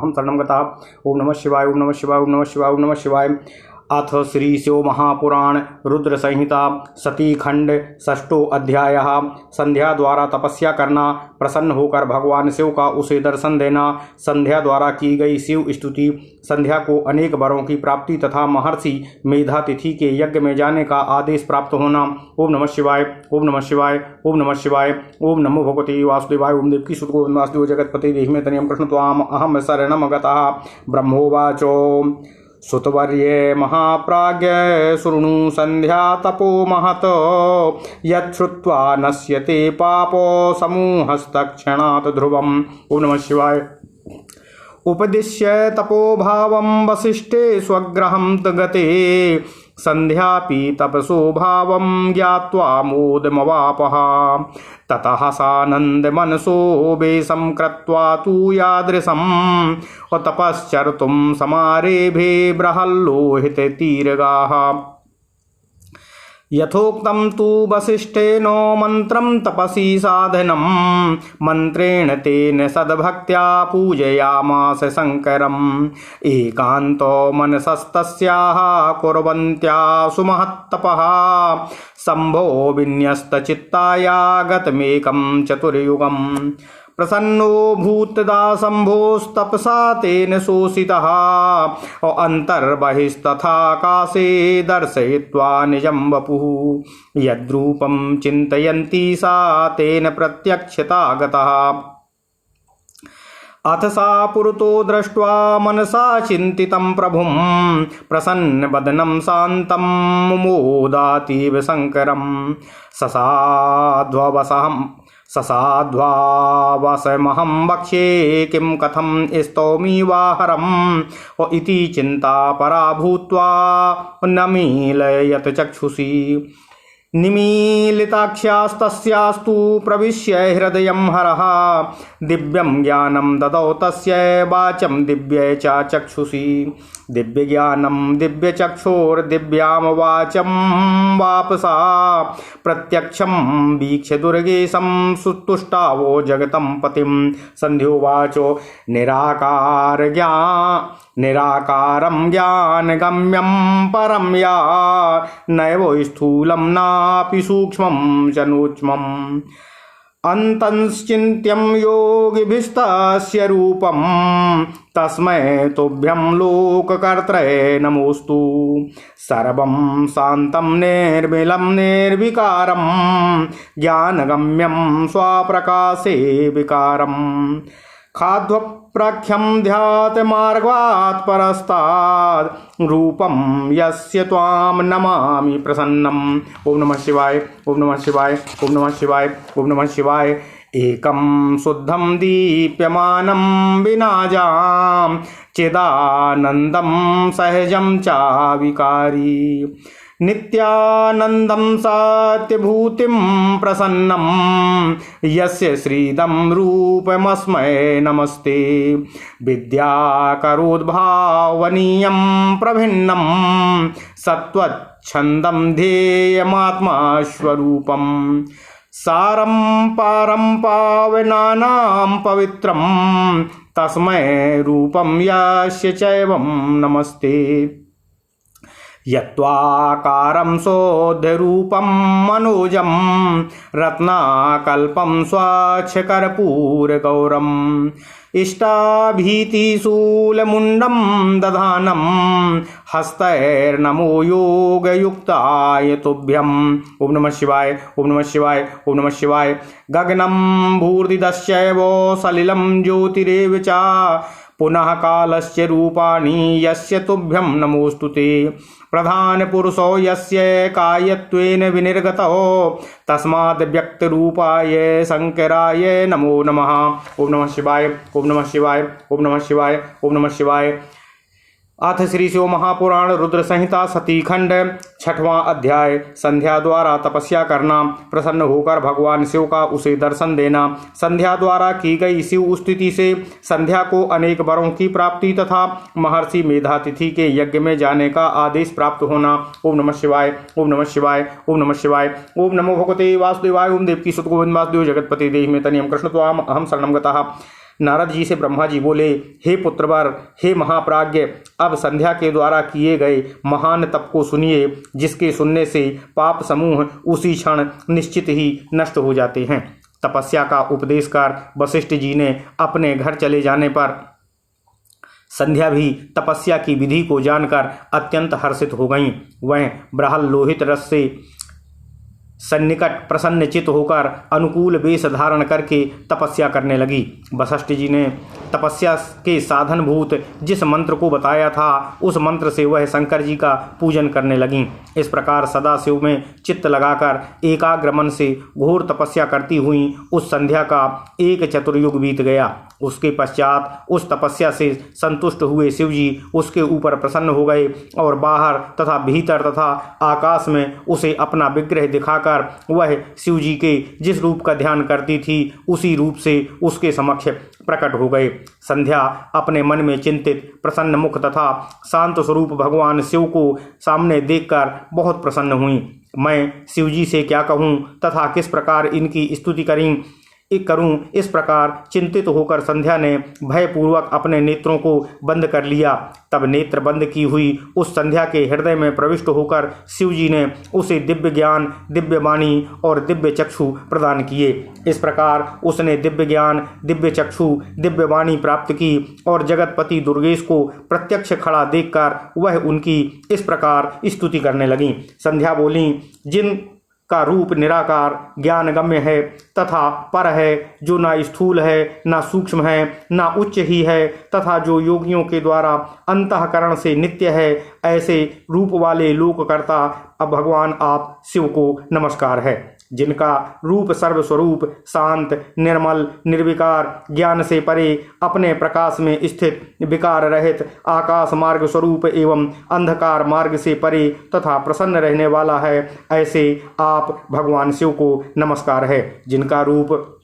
हम शरणं गतः। ओम नमः शिवाय, ओम नमः शिवाय, ओम नमः शिवाय, ओम नमः शिवाय। अथ श्री शिव महापुराण रुद्र संहिता सती खंड षष्ठो अध्याय। संध्या द्वारा तपस्या करना, प्रसन्न होकर भगवान शिव का उसे दर्शन देना, संध्या द्वारा की गई शिव स्तुति, संध्या को अनेक वरों की प्राप्ति तथा महर्षि मेधातिथि के यज्ञ में जाने का आदेश प्राप्त होना। ओम नमः शिवाय, ओम नमः शिवाय, ओम नमः शिवाय। ओम नमो भगवते वासुदेवाय। ओम देवकी सुत गोविंद वासुदेव जगतपते देहि तनियम कृष्ण त्वाम अहम शरणं गतः। ब्रह्मोवाचो सुतवर्ये महाप्राज्ञ शृणु संध्या तपो महत यच्छ्रुत्वा नश्यते पापो समूहस्तक्षणात् ध्रुवम्। ओम नमः शिवाय। उपदिश्य तपोभावं वसिष्ठे स्वगृहं गते संध्यापि तपसो भावं ज्ञात्वा मोदमवापः। ततः सानन्दमनसो वेशं कृत्वा तु यादृशं तपश्चर्तुं समारेभे बृहल्लोहिततीरगाः। यथोक्तं तु वसिष्ठेन मन्त्रं तपसि साधनं मन्त्रेण तेन सद्भक्त्या पूजयामास शङ्करम्। एकान्तो मनसस्तस्याः कुर्वन्त्या सुमहत्तपः शम्भो विन्यस्तचित्ताया गतमेकं चतुर्युगम्। प्रसन्नो भूतदा शम्भोस्तपसा तेन शोषितः अन्तर्बहिस्तथाकाशे दर्शयित्वा निजं वपुः। यद्रूपं चिन्तयन्ती सा तेन प्रत्यक्षता गतः। अथ सा पुरतो दृष्ट्वा मनसा चिन्तितं प्रभुं प्रसन्नवदनं शान्तं मुमोदातीव शङ्करम्। ससाध्वावसमहं वक्ष्ये किं कथं स्तौमि वा हरम् इति चिन्ता परा भूत्वा न मीलयत चक्षुषी। निमीलिताक्ष्यास्तस्यास्तु प्रविश्य हृदयं हरः दिव्यं ज्ञानं ददौ तस्य वाचं दिव्ये च चक्षुषी। दिव्यज्ञानं दिव्यचक्षुर्दिव्यां वाचं वापसा प्रत्यक्षं वीक्ष्य दुर्गेशं सुतुष्टावो जगतं पतिं। संध्योवाचो निराकारं ज्ञानगम्यं परं या नैव स्थूलं नापि सूक्ष्मं चनूक्ष्मम्। अन्तंश्चिन्त्यं योगिभिस्तस्य रूपं तस्मै तुभ्यं लोककर्त्रे नमोस्तु। सर्वं शान्तं निर्मलं निर्विकारं ज्ञानगम्यं स्वप्रकाशे विकारम्। खाद्वप्रख्यं ध्यातमार्गात् परस्तात् रूपं यस्य त्वां नमामि प्रसन्नम्। ओम नमः शिवाय, ओम नमः शिवाय, ओम नमः शिवाय, ओम नमः शिवाय। एकं शुद्धं दीप्यमानं विनाजां चिदानन्दं सहजं च विकारी। नित्यानन्दं सत्यभूतिं प्रसन्नं यस्य श्रीदं रूपमस्मै नमस्ते। विद्याकरोद्भावनीयं प्रभिन्नं सत्त्वच्छन्दं ध्येयमात्मस्वरूपम्। सारं पारं पावनानां पवित्रं तस्मै रूपं यस्य चैवं नमस्ते। यत्त्वाकारं शोद्धरूपं मनोजं रत्नाकल्पं स्वच्छकर्पूरगौरम्। इष्टाभीतिशूलमुण्डं दधानं हस्तैर्नमो योगयुक्ताय तुभ्यम्। ओम नमः शिवाय, ओम नमः शिवाय, ओम नमः शिवाय। गगनं भूर्दिदश्चैव सलिलं ज्योतिरेव च पुनः कालस्य रूपाणि यस्य तुभ्यं नमोस्तुते। प्रधान पुरुषो यस्य कायत्वेन विनिर्गतो तस्माद् व्यक्तरूपाय शंकराय नमो नमः। ओम नमः शिवाय, ओम नमः शिवाय, ओम नमः शिवाय, ओम नमः शिवाय। अथ श्री शिव महापुराण रुद्र संहिता सती खंड छठवां अध्याय। संध्या द्वारा तपस्या करना, प्रसन्न होकर भगवान शिव का उसे दर्शन देना, संध्या द्वारा की गई शिव स्तुति से संध्या को अनेक वरों की प्राप्ति तथा महर्षि मेधातिथि के यज्ञ में जाने का आदेश प्राप्त होना। ओम नमः शिवाय, ओम नमः शिवाय, ओम नमः शिवाय। ओम नमो भगवते वासुदेवाय। ओम देवकी सुत गोविंद वासुदेव जगतपते देहि मे तनियम कृष्ण त्वाम अहम शरणं गतः। नारद जी से ब्रह्मा जी बोले, हे पुत्रवर, हे महाप्राज्ञ, अब संध्या के द्वारा किए गए महान तप को सुनिए, जिसके सुनने से पाप समूह उसी क्षण निश्चित ही नष्ट हो जाते हैं। तपस्या का उपदेश कर वशिष्ठ जी ने अपने घर चले जाने पर संध्या भी तपस्या की विधि को जानकर अत्यंत हर्षित हो गईं। वह बृहल लोहित रस से सन्निकट प्रसन्नचित होकर अनुकूल वेश धारण करके तपस्या करने लगी। वशिष्ठ जी ने तपस्या के साधनभूत जिस मंत्र को बताया था, उस मंत्र से वह शंकर जी का पूजन करने लगी। इस प्रकार सदाशिव में चित्त लगाकर एकाग्र मन से घोर तपस्या करती हुई उस संध्या का एक चतुर्युग बीत गया। उसके पश्चात उस तपस्या से संतुष्ट हुए शिव जी उसके ऊपर प्रसन्न हो गए और बाहर तथा भीतर तथा आकाश में उसे अपना विग्रह दिखाकर वह शिव जी के जिस रूप का ध्यान करती थी, उसी रूप से उसके समक्ष प्रकट हो गए। संध्या अपने मन में चिंतित, प्रसन्न मुख तथा शांत स्वरूप भगवान शिव को सामने देखकर बहुत प्रसन्न हुई। मैं शिव जी से क्या कहूँ तथा किस प्रकार इनकी स्तुति करूं, इस प्रकार चिंतित होकर संध्या ने भयपूर्वक अपने नेत्रों को बंद कर लिया। तब नेत्र बंद की हुई उस संध्या के हृदय में प्रविष्ट होकर शिव जी ने उसे दिव्य ज्ञान, दिव्य वाणी और दिव्य चक्षु प्रदान किए। इस प्रकार उसने दिव्य ज्ञान, दिव्य चक्षु, दिव्य वाणी प्राप्त की और जगतपति दुर्गेश को प्रत्यक्ष खड़ा देखकर वह उनकी इस प्रकार स्तुति करने लगी। संध्या बोली, जिन का रूप निराकार ज्ञान गम्य है तथा पर है, जो ना स्थूल है ना सूक्ष्म है ना उच्च ही है तथा जो योगियों के द्वारा अंतःकरण से नित्य है, ऐसे रूप वाले लोककर्ता अब भगवान आप शिव को नमस्कार है। जिनका रूप सर्वस्वरूप शांत, निर्मल, निर्विकार, ज्ञान से परे, अपने प्रकाश में स्थित, विकार रहित, आकाश मार्ग स्वरूप एवं अंधकार मार्ग से परे तथा प्रसन्न रहने वाला है, ऐसे आप भगवान शिव को नमस्कार है। जिनका रूप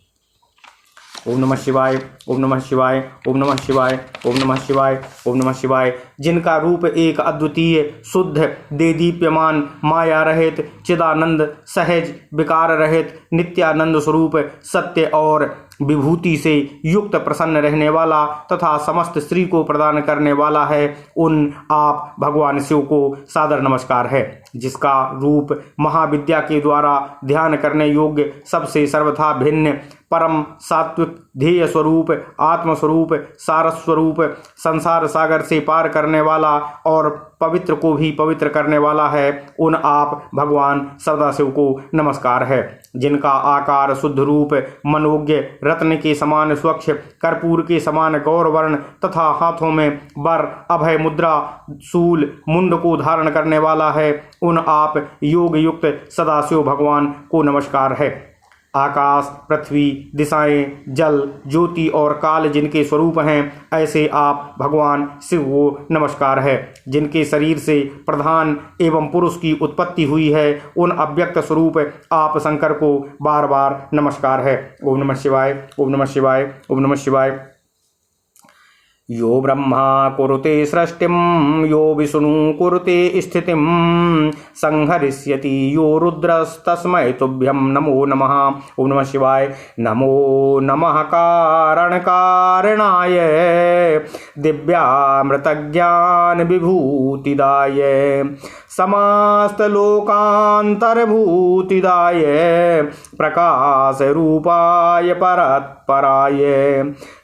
ओम नमः शिवाय, ओम नमः शिवाय, ओम नमः शिवाय, ओम नमः शिवाय, ओम नमः शिवाय। जिनका रूप एक अद्वितीय, शुद्ध, देदीप्यमान, माया रहित, चिदानंद, सहज, विकार रहित, नित्यानंद स्वरूप, सत्य और विभूति से युक्त, प्रसन्न रहने वाला तथा समस्त श्री को प्रदान करने वाला है, उन आप भगवान शिव को सादर नमस्कार है। जिसका रूप महाविद्या के द्वारा ध्यान करने योग्य, सबसे सर्वथा भिन्न, परम सात्विक, ध्येय स्वरूप, आत्मस्वरूप, सारस्वरूप, संसार सागर से पार करने वाला और पवित्र को भी पवित्र करने वाला है, उन आप भगवान सदाशिव को नमस्कार है। जिनका आकार शुद्ध रूप, मनोज्ञ, रत्न के समान स्वच्छ, कर्पूर के समान गौरवर्ण तथा हाथों में वर, अभय मुद्रा, शूल, मुंड को धारण करने वाला है, उन आप योग युक्त सदाशिव भगवान को नमस्कार है। आकाश, पृथ्वी, दिशाएं, जल, ज्योति और काल जिनके स्वरूप हैं, ऐसे आप भगवान शिव को नमस्कार है। जिनके शरीर से प्रधान एवं पुरुष की उत्पत्ति हुई है, उन अव्यक्त स्वरूप आप शंकर को बार बार नमस्कार है। ओम नमः शिवाय, ओम नमः शिवाय, ओम नमः शिवाय। यो ब्रह्मा कुरुते सृष्टिं, यो विष्णु कुरुते स्थितिं, संहरिष्यति यो रुद्रस्तस्मै तुभ्यं नमो नमः। ओम नमः शिवाय। नमो नमः कारण कारणाय, दिव्यामृत ज्ञान विभूतिदाय, समस्त लोकांतरभूतिदाय, प्रकाश रूपाय परत्पराय,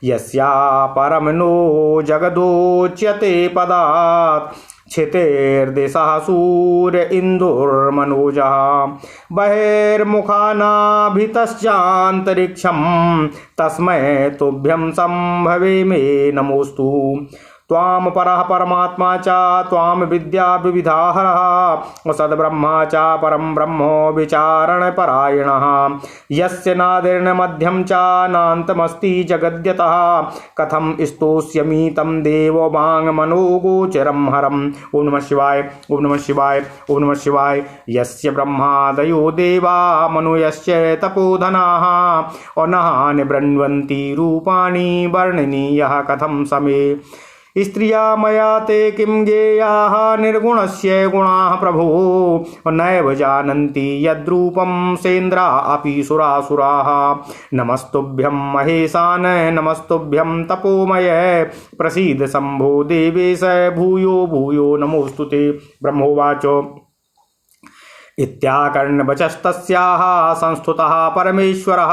यस्या परम नो जगदोच्यते पदात्, क्षितिर्दिशः सूर्य इंदुर्मनोजः, बहिर्मुखानाभितश्चान्तरिक्षं, तस्मै तुभ्यं संभवे मे नमोस्तु। त्वाम परः परमात्मा च त्वाम विद्या विविधाहरः, सद्ब्रह्मा च परं ब्रह्मो विचारण परायणः, यस्य नादिर्न मध्यं च नान्तमस्ति जगद्यतः, कथं स्तोष्यमि तं देवो वाङ्मनोगोचरं हरम्। ओम नमः शिवाय, ओम नमः शिवाय, ओम नमः शिवाय। यस्य ब्रह्मादयो देवा मनुयश्च तपोधनाः, अनहानि बृण्वन्ति रूपाणि वर्णनीयः कथं समे, स्त्रिया मया ते किं ज्ञेयाः निर्गुणस्य गुणाः प्रभो नैव जानन्ति यद्रूपं सेन्द्रा अपि सुरासुराः। नमस्तुभ्यं महेशान नमस्तुभ्यं तपोमय प्रसीद शम्भो देवेश भूयो भूयो नमोस्तुते। ब्रह्मोवाच इत्याकर्णवचस्तस्याः संस्तुतः परमेश्वरः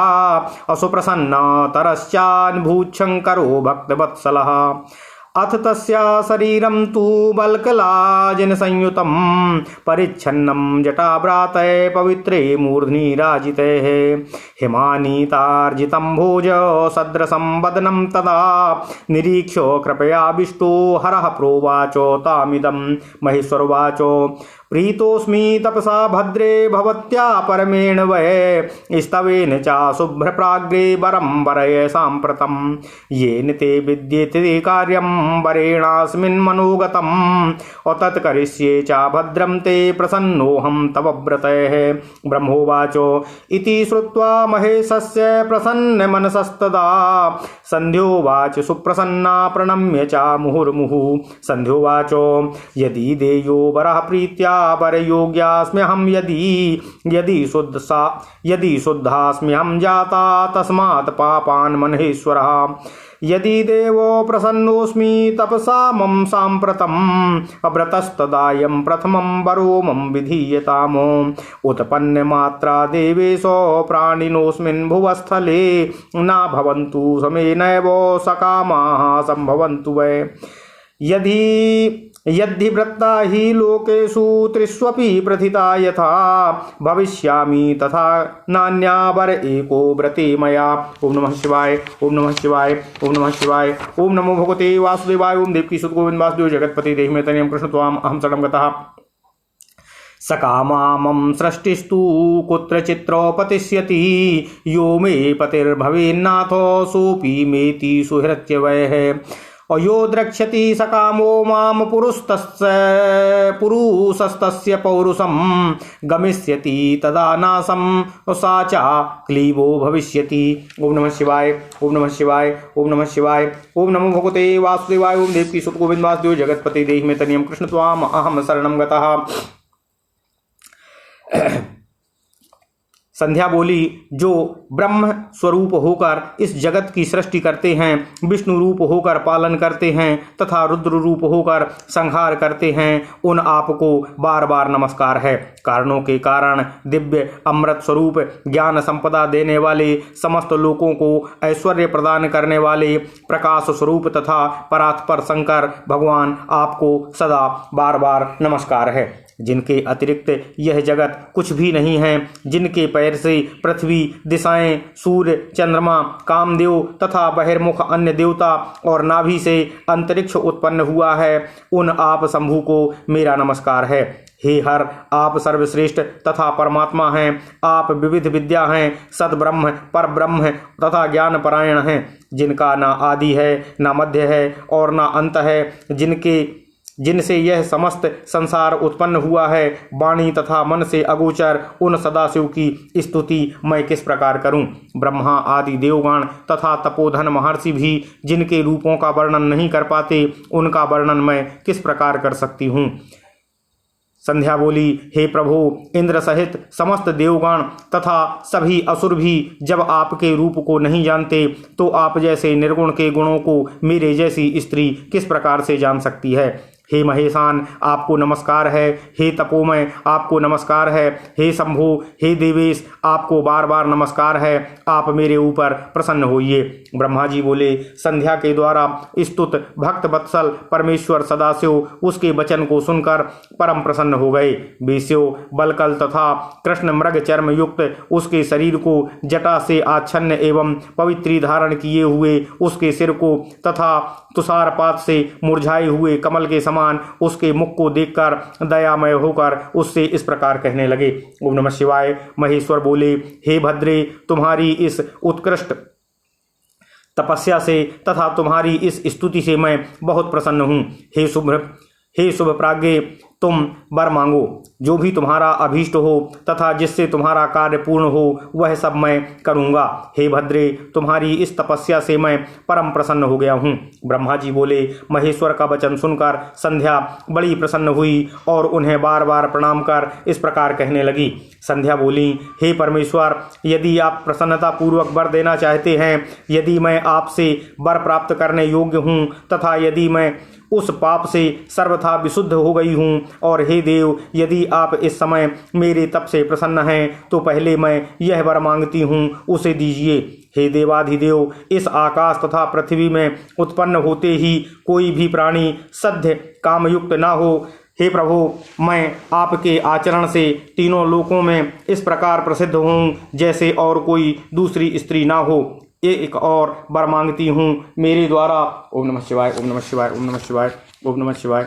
असुप्रसन्नतरश्चान्भूच्छङ्करो भक्तवत्सलः। अथ तस्या शरीरं तु बल्कलाजनसंयुतं परिच्छन्नं जटाभ्रातये पवित्रे मूर्ध्नि राजितैः हिमानीतार्जितं भोज सदृशं वदनं तदा निरीक्ष्य कृपयाविष्टो हरः प्रोवाच तामिदं महेश्वरोवाच प्रीतोऽस्मि तपसा भद्रे भवत्या परमेण वै स्तवेन च शुभ्रप्राग्रे वरं वरय साम्प्रतं येन ते विद्येते कार्यं वरेणास्मिन् मनोगतम् तत्करिष्ये च भद्रं ते प्रसन्नोऽहं तव व्रतैः। ब्रह्मोवाच इति श्रुत्वा महेशस्य प्रसन्नमनसस्तदा सन्ध्योवाच सुप्रसन्ना प्रणम्य च मुहुर्मुहुः। सन्ध्योवाच यदि देयो वरः प्रीत्या वरयोग्यास्म्यहं यदि शुद्धास्म्यहं जाता तस्मात् पापान् महेश्वरः। यदि देवो प्रसन्नोऽस्मि तपसा मम साम्प्रतम् अव्रतस्तदायं प्रथमं वरो मम विधीयताम्। उत्पन्नमात्रा देवेशो प्राणिनोऽस्मिन् भुवस्थले न भवन्तु समेनैव सकामाः सम्भवन्तु वै। यद्धि वृत्ता हि लोकेषु त्रिष्वपि प्रथिता यथा भविष्यामि तथा नान्या वर एको व्रते मया। ओम नमः शिवाय ओम नमः शिवाय ओम नमः शिवाय ओम नमो भगवते वासुदेवाय ओम देवकी सुत गोविंद वासुदेव जगतपति देहि मे तनियं कृष्ण त्वाम अहं शरणं गतः। सकामामं सृष्टिस्तु कुत्र चित्रोपतिष्यति यो मे पतिर्भवेन्नाथो सोऽपि मेति सुहृत्यवयः। अयो द्रक्ष्यति सकामो माम पुरुषस्तस्य पौरुषं गमिष्यति तदा नाशं सा च क्लीबो भविष्यति। ओम नमः शिवाय ओम नमः शिवाय ओम नमः शिवाय ओम नमो भगवते वासुदेवाय ओम देवकी सुत गोविंद वासुदेव जगतपति देहि मे तनियं कृष्ण त्वाम अहं शरणं गतः। संध्या बोली, जो ब्रह्म स्वरूप होकर इस जगत की सृष्टि करते हैं, विष्णु रूप होकर पालन करते हैं तथा रुद्र रूप होकर संहार करते हैं, उन आपको बार बार नमस्कार है। कारणों के कारण दिव्य अमृत स्वरूप ज्ञान संपदा देने वाले, समस्त लोगों को ऐश्वर्य प्रदान करने वाले प्रकाश स्वरूप तथा परात्पर शंकर भगवान आपको सदा बार बार नमस्कार है। जिनके अतिरिक्त यह जगत कुछ भी नहीं है, जिनके पैर से पृथ्वी, दिशाएं, सूर्य, चंद्रमा, कामदेव तथा बहिर्मुख अन्य देवता और नाभि से अंतरिक्ष उत्पन्न हुआ है, उन आप शंभु को मेरा नमस्कार है। हे हर, आप सर्वश्रेष्ठ तथा परमात्मा हैं। आप विविध विद्या हैं, सद्ब्रह्म, पर ब्रह्म तथा ज्ञान परायण हैं, जिनका ना आदि है, ना मध्य है और ना अंत है, जिनसे यह समस्त संसार उत्पन्न हुआ है। वाणी तथा मन से अगोचर उन सदाशिव की स्तुति मैं किस प्रकार करूं। ब्रह्मा आदि देवगण तथा तपोधन महर्षि भी जिनके रूपों का वर्णन नहीं कर पाते, उनका वर्णन मैं किस प्रकार कर सकती हूं। संध्या बोली, हे प्रभु, इंद्र सहित समस्त देवगण तथा सभी असुर भी जब आपके रूप को नहीं जानते, तो आप जैसे निर्गुण के गुणों को मेरे जैसी स्त्री किस प्रकार से जान सकती है। हे महेशान, आपको नमस्कार है। हे तपोमय, आपको नमस्कार है। हे शंभु, हे देवेश, आपको बार बार नमस्कार है। आप मेरे ऊपर प्रसन्न होइए। ब्रह्मा जी बोले, संध्या के द्वारा स्तुत भक्त वत्सल परमेश्वर सदाशिव उसके वचन को सुनकर परम प्रसन्न हो गए। बेस्यो बलकल तथा कृष्ण मृग चर्म युक्त उसके शरीर को जटा से आच्छन्न एवं पवित्री धारण किए हुए उसके सिर को तथा तुषारपात से मुरझाए हुए कमल के समान उसके मुख को देखकर दयामय होकर उससे इस प्रकार कहने लगे। ओम नमः शिवाय। महेश्वर बोले, हे भद्रे, तुम्हारी इस उत्कृष्ट तपस्या से तथा तुम्हारी इस स्तुति से मैं बहुत प्रसन्न हूँ। हे शुभ प्राज्ञे, तुम वर मांगो, जो भी तुम्हारा अभीष्ट हो तथा जिससे तुम्हारा कार्य पूर्ण हो वह सब मैं करूँगा। हे भद्रे, तुम्हारी इस तपस्या से मैं परम प्रसन्न हो गया हूँ। ब्रह्मा जी बोले। महेश्वर का वचन सुनकर संध्या बड़ी प्रसन्न हुई और उन्हें बार बार प्रणाम कर इस प्रकार कहने लगी। संध्या बोली, हे परमेश्वर, यदि आप प्रसन्नता पूर्वक वर देना चाहते हैं, यदि मैं आपसे वर प्राप्त करने योग्य हूँ तथा यदि मैं उस पाप से सर्वथा विशुद्ध हो गई हूँ, और हे देव, यदि आप इस समय मेरे तप से प्रसन्न हैं तो पहले मैं यह वर मांगती हूँ, उसे दीजिए। हे देवाधिदेव, इस आकाश तथा पृथ्वी में उत्पन्न होते ही कोई भी प्राणी सद्य कामयुक्त ना हो। हे प्रभु, मैं आपके आचरण से तीनों लोकों में इस प्रकार प्रसिद्ध हूँ जैसे और कोई दूसरी स्त्री ना हो। एक और वर मांगती हूँ मेरे द्वारा। ओम नमः शिवाय, ओम नमः शिवाय, ओम नमः शिवाय, ओम नमः शिवाय।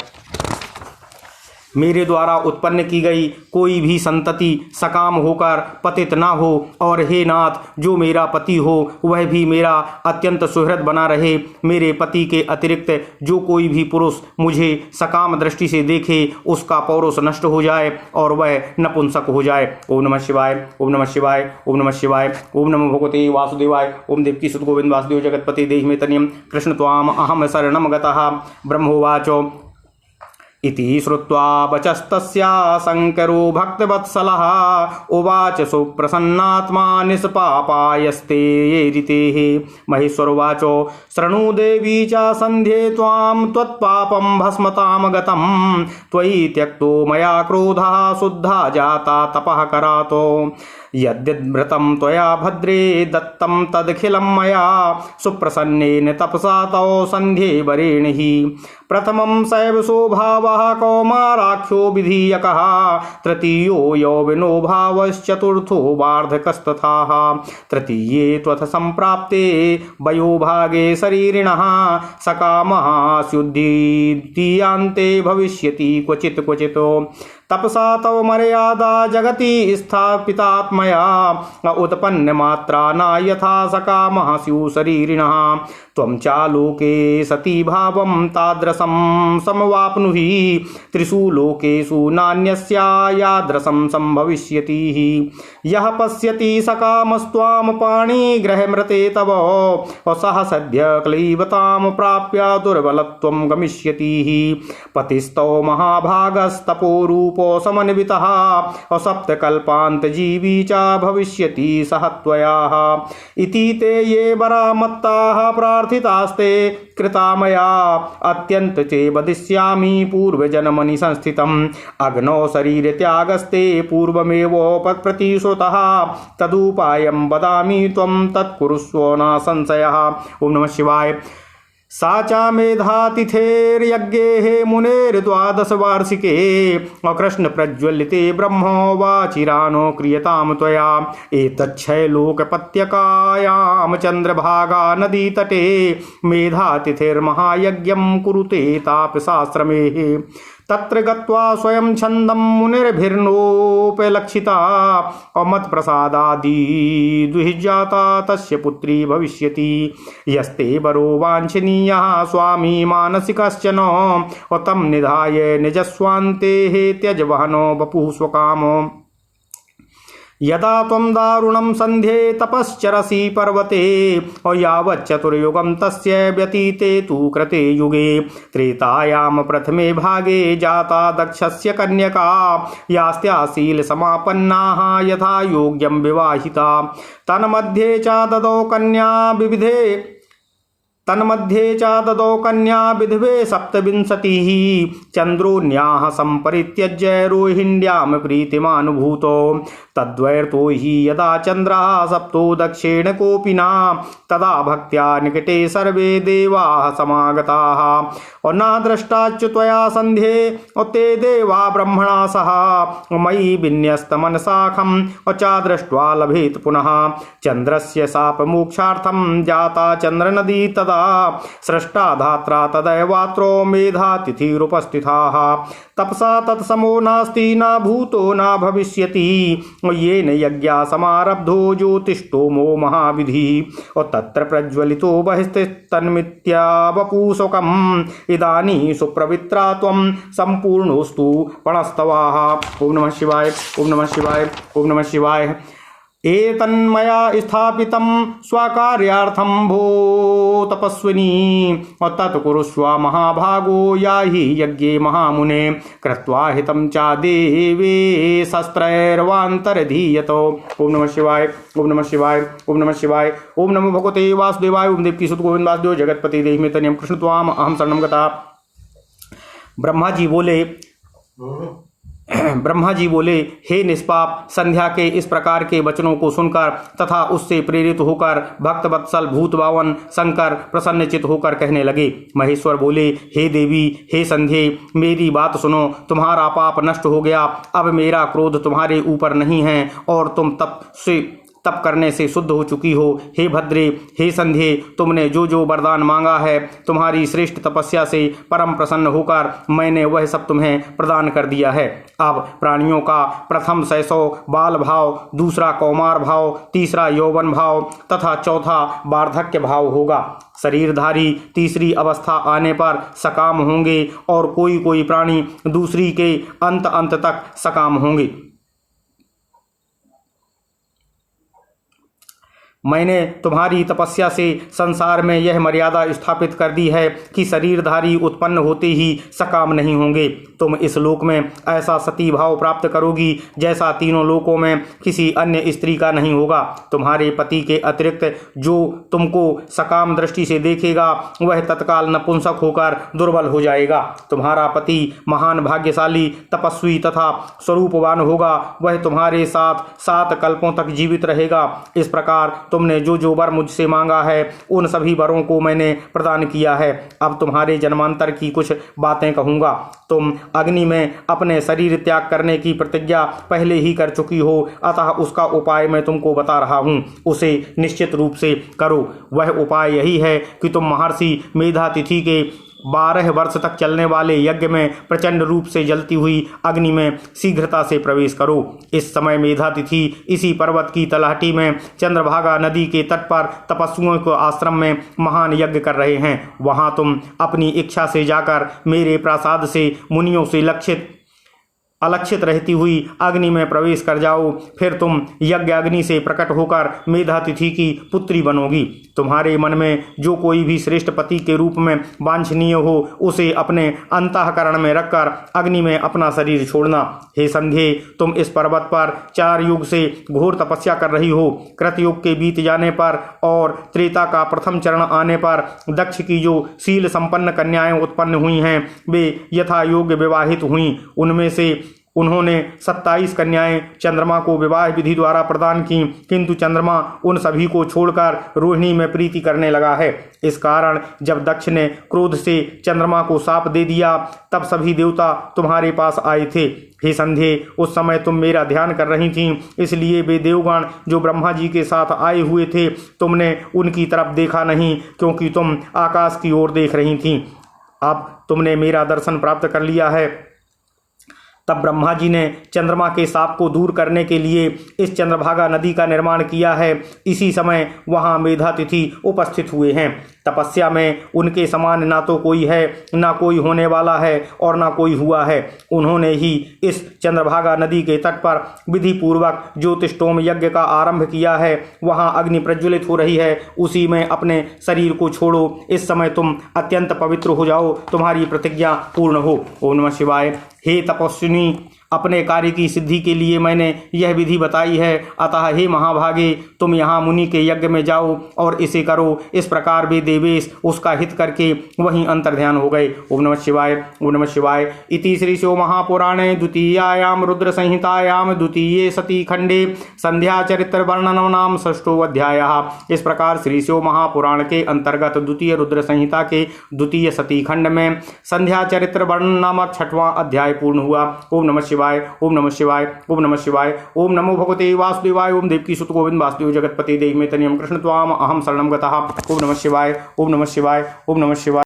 मेरे द्वारा उत्पन्न की गई कोई भी संतति सकाम होकर पतित ना हो, और हे नाथ, जो मेरा पति हो वह भी मेरा अत्यंत सुहृद बना रहे। मेरे पति के अतिरिक्त जो कोई भी पुरुष मुझे सकाम दृष्टि से देखे उसका पौरुष नष्ट हो जाए और वह नपुंसक हो जाए। ओम नमः शिवाय, ओम नमः शिवाय, ओम नमः शिवाय, ओम नमो भगवते वासुदेवाय। ओम देवकी सुत गोविंद वासुदेव जगतपति देहि मे तनियम कृष्ण त्वाम अहम शरणम गतः। ब्रह्मोवाचो इति श्रुत्वा वचस्तस्या शंकरो भक्तवत्सलः उवाच सुप्रसन्नात्मा निष्पापायस्ते ये ऋतेः। महेश्वरोवाचो शृणु देवी च सन्ध्ये त्वां त्वत्पापं भस्मतां गतं त्वयि त्यक्तो मया क्रोधः शुद्धा जाता तपः करातो। यद्यद्व्रतं त्वया भद्रे दत्तं तदखिलं मया सुप्रसन्नेन तपसा तौ सन्ध्ये वरेण हि। प्रथमं सैव स्वभावः कौमाराख्यो विधीयकः, तृतीयो यौवनो भावश्चतुर्थो वार्धकस्तथाः, तृतीये त्वथ सम्प्राप्ते वयोभागे शरीरिणः सकामः स्युद्धीयान्ते भविष्यति क्वचित् क्वचित्। तपसा तव मर्यादा जगति स्थापितात्मया उत्पन्न मात्रा न यथा सकामः स्युः शरीरिणः। त्वं चालोके सती भावं तादृशं समवाप्नुहि, त्रिषु लोकेषु नान्यस्या यादृशं संभविष्यति। यः पश्यति सकामस्त्वां पाणिग्रहमृते तव, सः सद्य क्लीबतां प्राप्य दुर्बलत्वं गमिष्यति। पतिस्तौ महाभागस्तपोरूपो समन्वितः, सप्तकल्पान्तजीवी च भविष्यति सह त्वया। इति ते ये वरामत्ताः प्रार्थितास्ते कृता मया, अत्यंत चे वदिष्यामि पूर्वजन्मनि संस्थितम्। अग्नौ शरीर त्यागस्ते पूर्वमेवोपप्रतिश्रुतः, तदुपायं वदामि त्वं तत्कुरुष्व न संशयः। ओम नमः शिवाय। सा चा मेधातिथेर्यज्ञे मुनेर्द्वादश वार्षिके, कृष्ण प्रज्वलिते ब्रह्मोवाचिरानो क्रियतां त्वया। एतच्छय लोकपत्यकायां चंद्रभागा नदी तटे, मेधातिथिर्महायज्ञं कुरुते तापसाश्रमे। तत्र गत्वा स्वयं छन्दं मुनिर्भिर्नोपलक्षिता, मत्प्रसादादि दुहिजाता तस्य पुत्री भविष्यति। यस्ते वरो वाञ्छनीयः स्वामी मानसिकश्चन, तं निधाय निजस्वान्ते त्यज वहनो वपुः स्वकामो। यदा त्वं दारुणं सन्ध्ये तपश्चरसि पर्वते, यावच्चतुर्युगं तस्य व्यतीते तु कृते युगे। त्रेतायां प्रथमे भागे जाता दक्षस्य कन्यका, यास्त्याशील समापन्नाः यथा योग्यं विवाहिता। तन्मध्ये च ददौ कन्या विधवे सप्तविंशतिः, चंद्रोन्याः संपरित्यज्य रोहिण्यां प्रीतिमानुभूतो। तद्वैर्तो हि यदा चंद्रः सप्तो दक्षेण कोपिना, तदा भक्त्या निकटे सर्वे देवाः समागताः। और न दृष्टाच्च त्वया सन्ध्ये ते देवा ब्रह्मणा सह, मयि विन्यस्तमनसाखं च दृष्ट्वा लभेत पुनः। चंद्रस्य शापमोक्षार्थं जाता चंद्रनदी तदा, सृष्टा धात्रा तदैवात्रो मेधातिथिरुपस्थिताः। तपसा तत्समो नास्ति न भूतो न भविष्यति, येन यज्ञा समारब्धो ज्योतिष्टोमो महाविधि। और तत्र प्रज्वलितो बहिस्तन्मित्या वपुशोकम्, इदानी सुप्रवित्रा त्वं संपूर्णोस्तु पणस्तवाः। ओम नमः शिवाय, ओम नमः शिवाय, ओम नमः शिवाय। एतन्मया स्थापितं स्वकार्यार्थं भो तपस्विनी तत्कुरुष्व महाभागो याहि यज्ञे महामुने कृत्वा हितं च देवे शस्त्रैर्वान्तरधीयतो। ओम नमः शिवाय, ओम नमः शिवाय, ओम नमः शिवाय। ओम नमो भगवते वासुदेवाय। ओम देवकी सुत गोविंद वासुदेव जगतपति देहि में तनियम कृष्ण त्वाम अहम शरणम गता। ब्रह्मा जी बोले, हे निष्पाप, संध्या के इस प्रकार के वचनों को सुनकर तथा उससे प्रेरित होकर भक्त वत्सल भूत बावन शंकर प्रसन्नचित होकर कहने लगे। महेश्वर बोले, हे देवी, हे संध्ये, मेरी बात सुनो, तुम्हारा पाप नष्ट हो गया। अब मेरा क्रोध तुम्हारे ऊपर नहीं है और तुम तप करने से शुद्ध हो चुकी हो। हे भद्रे, हे संध्ये, तुमने जो जो वरदान मांगा है, तुम्हारी श्रेष्ठ तपस्या से परम प्रसन्न होकर मैंने वह सब तुम्हें प्रदान कर दिया है। अब प्राणियों का प्रथम शैशव बाल भाव, दूसरा कौमार भाव, तीसरा यौवन भाव तथा चौथा वार्धक्य भाव होगा। शरीरधारी तीसरी अवस्था आने पर सकाम होंगे और कोई कोई प्राणी दूसरी के अंत तक सकाम होंगे। मैंने तुम्हारी तपस्या से संसार में यह मर्यादा स्थापित कर दी है कि शरीरधारी उत्पन्न होते ही सकाम नहीं होंगे। तुम इस लोक में ऐसा सती भाव प्राप्त करोगी जैसा तीनों लोकों में किसी अन्य स्त्री का नहीं होगा। तुम्हारे पति के अतिरिक्त जो तुमको सकाम दृष्टि से देखेगा वह तत्काल नपुंसक होकर दुर्बल हो जाएगा। तुम्हारा पति महान भाग्यशाली तपस्वी तथा स्वरूपवान होगा। वह तुम्हारे साथ 7 कल्पों तक जीवित रहेगा। इस प्रकार तुमने जो जो वर मुझसे मांगा है उन सभी वरों को मैंने प्रदान किया है। अब तुम्हारे जन्मांतर की कुछ बातें कहूँगा। तुम अग्नि में अपने शरीर त्याग करने की प्रतिज्ञा पहले ही कर चुकी हो, अतः उसका उपाय मैं तुमको बता रहा हूँ, उसे निश्चित रूप से करो। वह उपाय यही है कि तुम महर्षि मेधातिथि के 12 वर्ष तक चलने वाले यज्ञ में प्रचंड रूप से जलती हुई अग्नि में शीघ्रता से प्रवेश करो। इस समय मेधातिथि इसी पर्वत की तलहटी में चंद्रभागा नदी के तट पर तपस्वियों के आश्रम में महान यज्ञ कर रहे हैं। वहां तुम अपनी इच्छा से जाकर मेरे प्रसाद से मुनियों से अलक्षित रहती हुई अग्नि में प्रवेश कर जाओ। फिर तुम यज्ञ अग्नि से प्रकट होकर मेधातिथि की पुत्री बनोगी। तुम्हारे मन में जो कोई भी श्रेष्ठ पति के रूप में वांछनीय हो उसे अपने अंतःकरण में रखकर अग्नि में अपना शरीर छोड़ना। हे संध्ये, तुम इस पर्वत पर 4 युग से घोर तपस्या कर रही हो। कृतयुग के बीत जाने पर और त्रेता का प्रथम चरण आने पर दक्ष की जो शील संपन्न कन्याएं उत्पन्न हुई हैं वे यथा योग्य विवाहित हुईं। उनमें से उन्होंने 27 कन्याएं चंद्रमा को विवाह विधि द्वारा प्रदान की, किंतु चंद्रमा उन सभी को छोड़कर रोहिणी में प्रीति करने लगा है। इस कारण जब दक्ष ने क्रोध से चंद्रमा को शाप दे दिया तब सभी देवता तुम्हारे पास आए थे। हे संध्ये, उस समय तुम मेरा ध्यान कर रही थीं, इसलिए वे देवगण जो ब्रह्मा जी के साथ आए हुए थे तुमने उनकी तरफ देखा नहीं, क्योंकि तुम आकाश की ओर देख रही थीं। अब तुमने मेरा दर्शन प्राप्त कर लिया है। तब ब्रह्मा जी ने चंद्रमा के शाप को दूर करने के लिए इस चंद्रभागा नदी का निर्माण किया है। इसी समय वहां मेधातिथि उपस्थित हुए हैं। तपस्या में उनके समान ना तो कोई है, ना कोई होने वाला है और ना कोई हुआ है। उन्होंने ही इस चंद्रभागा नदी के तट पर विधि पूर्वक ज्योतिष्टोम यज्ञ का आरंभ किया है। वहां अग्नि प्रज्वलित हो रही है, उसी में अपने शरीर को छोड़ो। इस समय तुम अत्यंत पवित्र हो जाओ, तुम्हारी प्रतिज्ञा पूर्ण हो। ओम नमः शिवाय। हे तपस्विनी, अपने कार्य की सिद्धि के लिए मैंने यह विधि बताई है, अतः हे महाभागे, तुम यहाँ मुनि के यज्ञ में जाओ और इसे करो। इस प्रकार वे देवेश उसका हित करके वहीं अंतर्ध्यान हो गए। ओम नमः शिवाय, ओम नमः शिवाय। इति श्री शिव महापुराणे द्वितीयायाम रुद्र संहितायाम द्वितीये सती खंडे संध्या चरित्र वर्णनम नाम 6ठो अध्यायः। इस प्रकार श्री शिव महापुराण के अंतर्गत द्वितीय रुद्र संहिता के द्वितीय सती खंड में संध्या चरित्र वर्णन नामक 6वां अध्याय पूर्ण हुआ। ओम नमः शिवाय, ओम नमः शिवाय, ओम नमः शिवाय। ओम नमो भगवते वासुदेवाय। ओम देवकी सुत गोविंद वासुदेव जगतपति देहि में तनियम कृष्ण त्वाम अहम शरणम गतः। ओम नमः शिवाय, ओम नमः शिवाय, ओम नमः शिवाय।